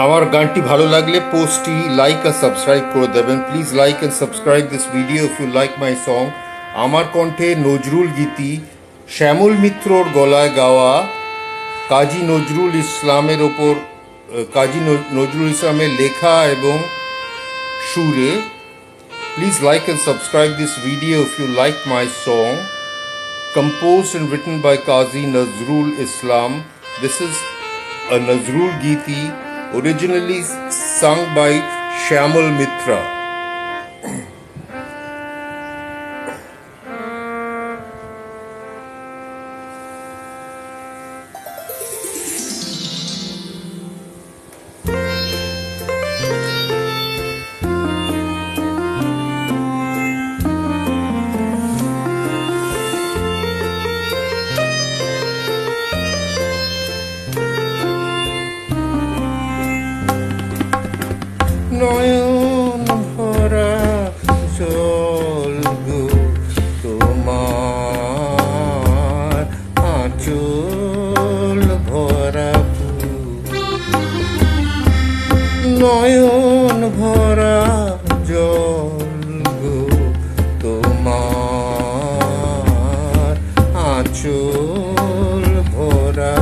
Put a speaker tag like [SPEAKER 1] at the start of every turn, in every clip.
[SPEAKER 1] আমার গানটি ভালো লাগলে পোস্টটি লাইক আর সাবস্ক্রাইব করে দেবেন। Please like and subscribe this video if you like my song. আমার কণ্ঠে নজরুল গীতি, শ্যামল মিত্রর গলায় গাওয়া কাজী নজরুল ইসলামের ওপর কাজী নজরুল ইসলামের লেখা এবং সুরে। Please like and subscribe this video if you like my song. Composed and written by Qazi Nazrul Islam. This is a Nazrul Giti originally sung by Shyamal Mitra. নয়ন ভরা জল গো তোমার, আঁচল ভরা নয়ন ভরা জল গো তোমার, আঁচল ভরা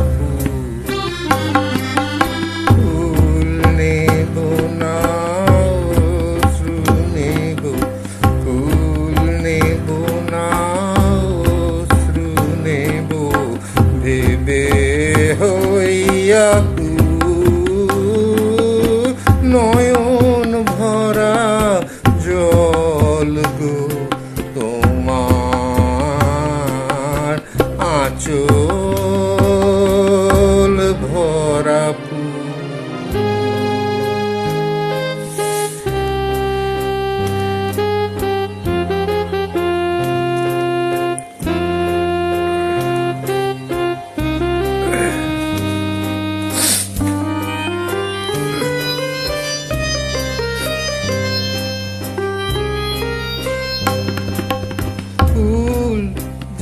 [SPEAKER 1] নয়ন ভরা জল গো তোমার, আঁচল ভরা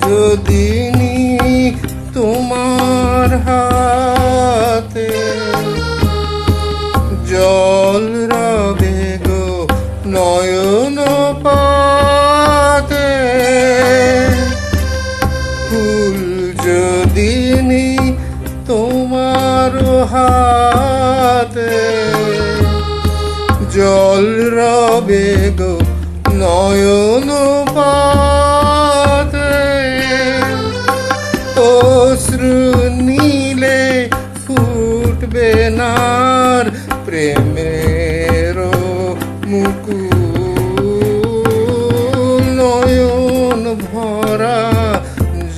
[SPEAKER 1] যদি তোমার হাতে জল রবে গো নয়ন পাতে, ফুল যদি তোমার হাতে জল রবে গো নয়ন পাতে, অশ্রু নীলে ফুটবে নার প্রেমের মুকুল, নয়ন ভরা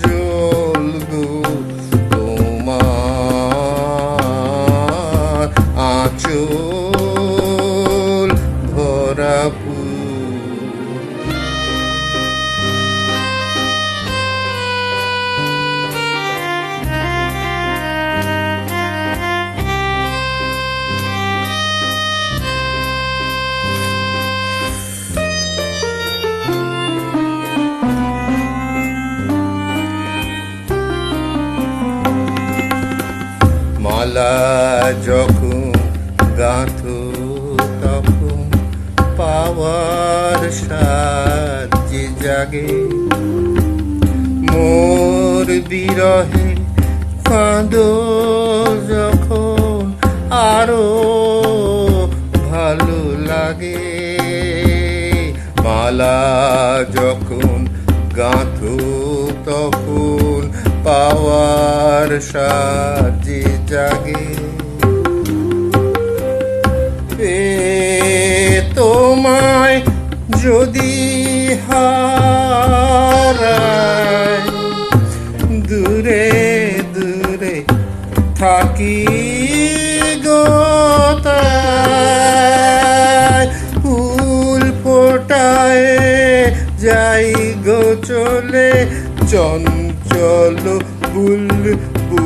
[SPEAKER 1] জল গো তোমার, আঁচল ভরা মালা যখন গাঁথো তখন পাওয়ার সাজে জাগে, মোর বিরহে কাঁদো যখন আরো ভালো লাগে, মালা যখন গাঁথো তখন পাওয়ার সাজে জাগে, তোমায় যদি হারাই দূরে দূরে থাকি গো তাই, ফুল ফোটায় যাই গো চলে চঞ্চল বুলবুল,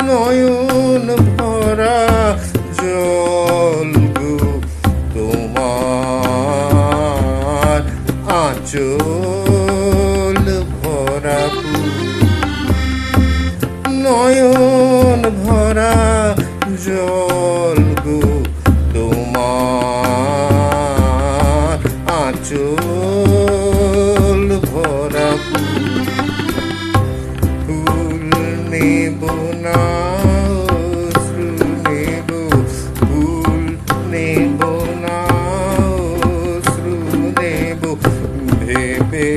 [SPEAKER 1] নয়ন ভরা জল গো তোমার, আঁচল ভরা নয়ন ভরা জল গো তোমার আঁচল ভরা ফুল নেব না অশ্রু নেব ফুল নেব না অশ্রু নেব ভেবে